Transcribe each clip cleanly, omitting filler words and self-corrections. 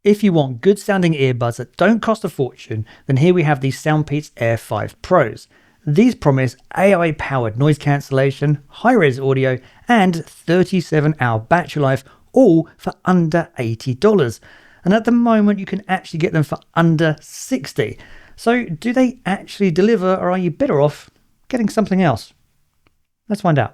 If you want good sounding earbuds that don't cost a fortune, then here we have the Soundpeats Air5 Pros. These promise AI powered noise cancellation, high-res audio and 37-hour battery life, all for under $80. And at the moment you can actually get them for under $60. So do they actually deliver, or are you better off getting something else? Let's find out.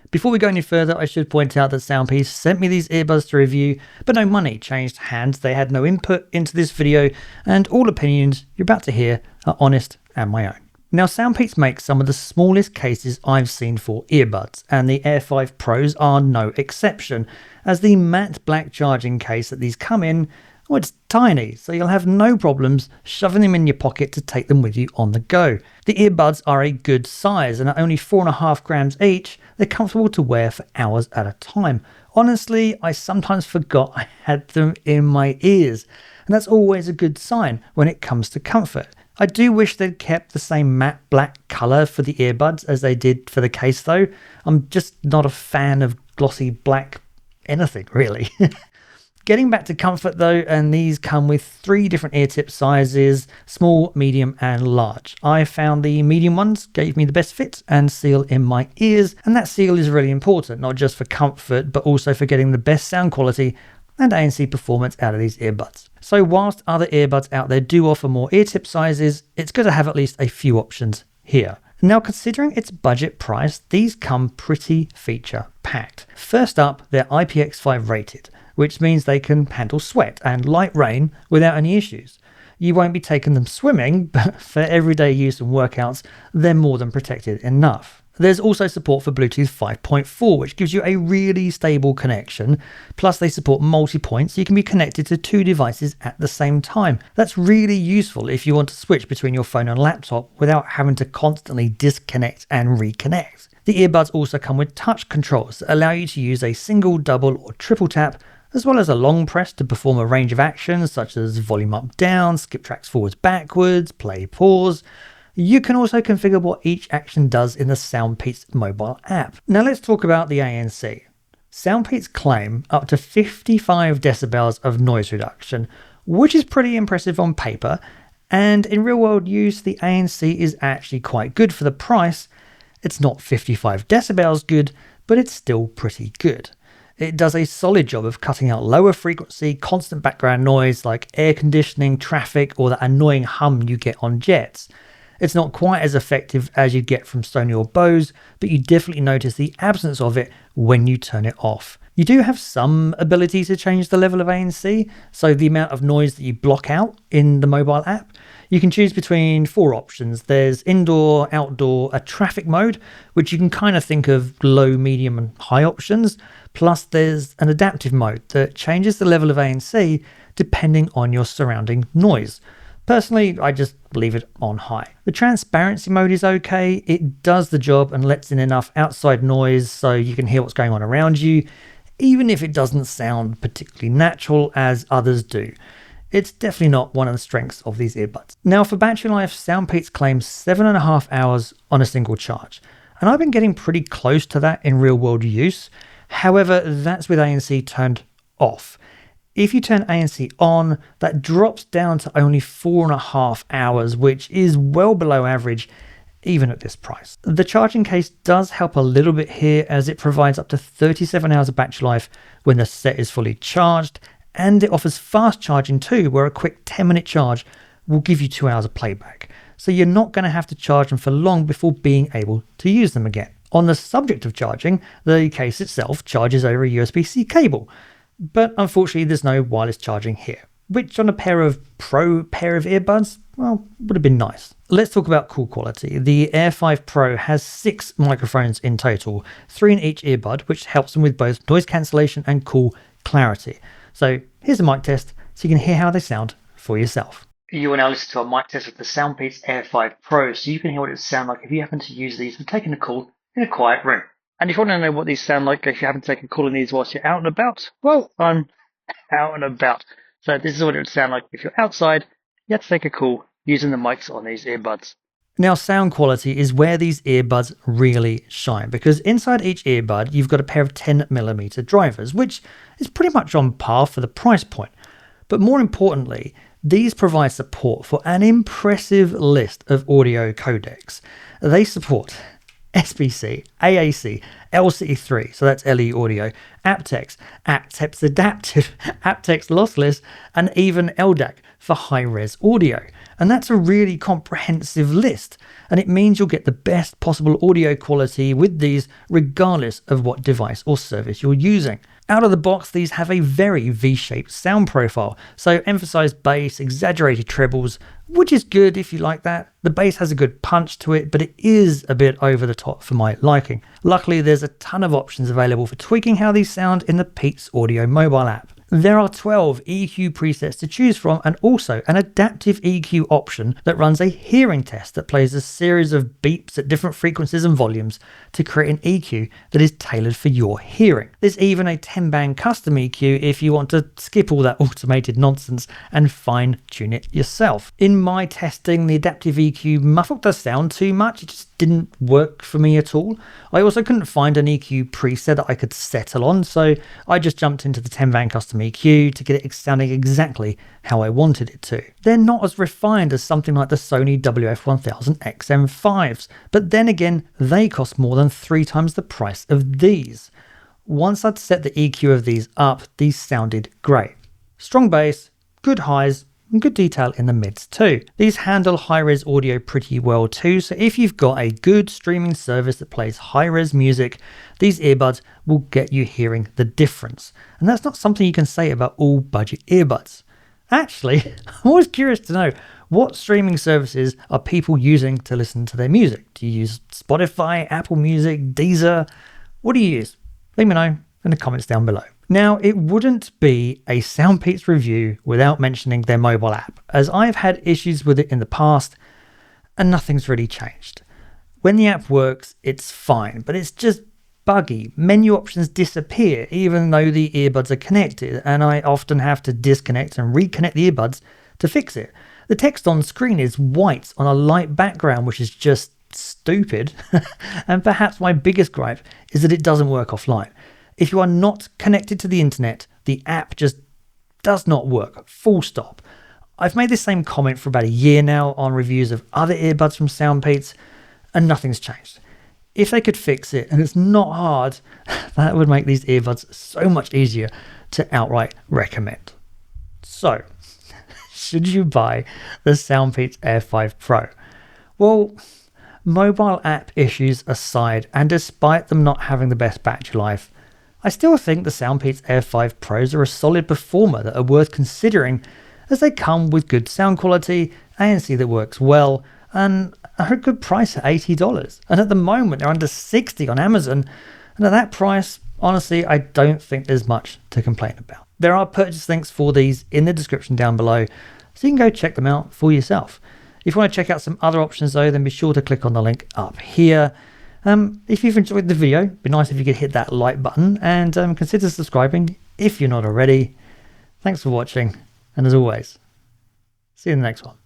Before we go any further, I should point out that Soundpeats sent me these earbuds to review, but no money changed hands. They had no input into this video, and all opinions you're about to hear are honest and my own. Now, Soundpeats makes some of the smallest cases I've seen for earbuds, and the Air5 Pros are no exception, as the matte black charging case that these come in, well, it's tiny, so you'll have no problems shoving them in your pocket to take them with you on the go. The earbuds are a good size, and at only 4.5 grams each, they're comfortable to wear for hours at a time. Honestly, I sometimes forgot I had them in my ears, and that's always a good sign when it comes to comfort. I do wish they'd kept the same matte black colour for the earbuds as they did for the case though. I'm just not a fan of glossy black anything really. Getting back to comfort though, and these come with 3 different ear tip sizes, small, medium and large. I found the medium ones gave me the best fit and seal in my ears, and that seal is really important, not just for comfort but also for getting the best sound quality and ANC performance out of these earbuds. So whilst other earbuds out there do offer more ear tip sizes, it's good to have at least a few options here. Now, considering its budget price, these come pretty feature packed. First up, they're IPX5 rated, which means they can handle sweat and light rain without any issues. You won't be taking them swimming, but for everyday use and workouts, they're more than protected enough. There's also support for Bluetooth 5.4, which gives you a really stable connection. Plus they support multi-point, so you can be connected to 2 devices at the same time. That's really useful if you want to switch between your phone and laptop without having to constantly disconnect and reconnect. The earbuds also come with touch controls that allow you to use a single, double or triple tap, as well as a long press to perform a range of actions such as volume up down, skip tracks forwards backwards, play pause. You can also configure what each action does in the Soundpeats mobile app. Now let's talk about the ANC. Soundpeats claim up to 55 decibels of noise reduction, which is pretty impressive on paper, and in real world use the ANC is actually quite good for the price. It's not 55 decibels good, but it's still pretty good. It does a solid job of cutting out lower frequency, constant background noise like air conditioning, traffic, or that annoying hum you get on jets. It's not quite as effective as you get from Sony or Bose, but you definitely notice the absence of it when you turn it off. You do have some ability to change the level of ANC, so the amount of noise that you block out in the mobile app. You can choose between 4 options. There's indoor, outdoor, a traffic mode, which you can kind of think of low, medium and high options. Plus there's an adaptive mode that changes the level of ANC depending on your surrounding noise. Personally, I just leave it on high. The transparency mode is okay. It does the job and lets in enough outside noise so you can hear what's going on around you, even if it doesn't sound particularly natural as others do. It's definitely not one of the strengths of these earbuds. Now for battery life, Soundpeats claims 7.5 hours on a single charge, and I've been getting pretty close to that in real world use. However, that's with ANC turned off. If you turn ANC on, that drops down to only 4.5 hours, which is well below average even at this price. The charging case does help a little bit here, as it provides up to 37 hours of battery life when the set is fully charged, and it offers fast charging too, where a quick 10-minute charge will give you 2 hours of playback. So you're not going to have to charge them for long before being able to use them again. On the subject of charging, the case itself charges over a USB-C cable. But unfortunately, there's no wireless charging here, which on a pair of earbuds, well, would have been nice. Let's talk about call quality. The Air5 Pro has 6 microphones in total, 3 in each earbud, which helps them with both noise cancellation and call clarity. So here's a mic test so you can hear how they sound for yourself. You will now listen to a mic test of the Soundpeats Air5 Pro, so you can hear what it sounds like if you happen to use these when taking a call in a quiet room. And if you want to know what these sound like if you happen to take a call in these whilst you're out and about, well, I'm out and about. So this is what it would sound like if you're outside, you have to take a call using the mics on these earbuds. Now, sound quality is where these earbuds really shine, because inside each earbud, you've got a pair of 10mm drivers, which is pretty much on par for the price point. But more importantly, these provide support for an impressive list of audio codecs. They support SBC, AAC, LCE3, so that's LE audio, aptX, aptX adaptive, aptX lossless, and even LDAC for high-res audio. And that's a really comprehensive list, and it means you'll get the best possible audio quality with these regardless of what device or service you're using. Out of the box, these have a very V-shaped sound profile, so emphasize bass, exaggerated trebles, which is good if you like that. The bass has a good punch to it, but it is a bit over the top for my liking. Luckily, there's a ton of options available for tweaking how these sound in the Peats Audio mobile app. There are 12 EQ presets to choose from, and also an adaptive EQ option that runs a hearing test that plays a series of beeps at different frequencies and volumes to create an EQ that is tailored for your hearing. There's even a 10-band custom EQ if you want to skip all that automated nonsense and fine-tune it yourself. In my testing, the adaptive EQ muffled the sound too much. It just didn't work for me at all. I also couldn't find an EQ preset that I could settle on, so I just jumped into the 10-band custom EQ to get it sounding exactly how I wanted it to. They're not as refined as something like the Sony WF-1000 XM5s, but then again, they cost more than 3 times the price of these. Once I'd set the EQ of these up, these sounded great. Strong bass, good highs, and good detail in the mids too. These handle high-res audio pretty well too, so if you've got a good streaming service that plays high-res music, these earbuds will get you hearing the difference. And that's not something you can say about all budget earbuds. Actually, I'm always curious to know, what streaming services are people using to listen to their music? Do you use Spotify, Apple Music, Deezer? What do you use? Let me know in the comments down below. Now, it wouldn't be a Soundpeats review without mentioning their mobile app, as I've had issues with it in the past and nothing's really changed. When the app works, it's fine, but it's just buggy. Menu options disappear even though the earbuds are connected, and I often have to disconnect and reconnect the earbuds to fix it. The text on screen is white on a light background, which is just stupid. And perhaps my biggest gripe is that it doesn't work offline. If you are not connected to the internet, the app just does not work, full stop. I've made the same comment for about a year now on reviews of other earbuds from Soundpeats, and nothing's changed. If they could fix it, and it's not hard, that would make these earbuds so much easier to outright recommend. So, should you buy the Soundpeats Air5 Pro? Well, mobile app issues aside, and despite them not having the best battery life, I still think the Soundpeats Air5 Pros are a solid performer that are worth considering, as they come with good sound quality, ANC that works well, and are a good price at $80. And at the moment they're under $60 on Amazon, and at that price, honestly, I don't think there's much to complain about. There are purchase links for these in the description down below, so you can go check them out for yourself. If you want to check out some other options though, then be sure to click on the link up here. If you've enjoyed the video, it'd be nice if you could hit that like button and consider subscribing if you're not already. Thanks for watching, and as always, see you in the next one.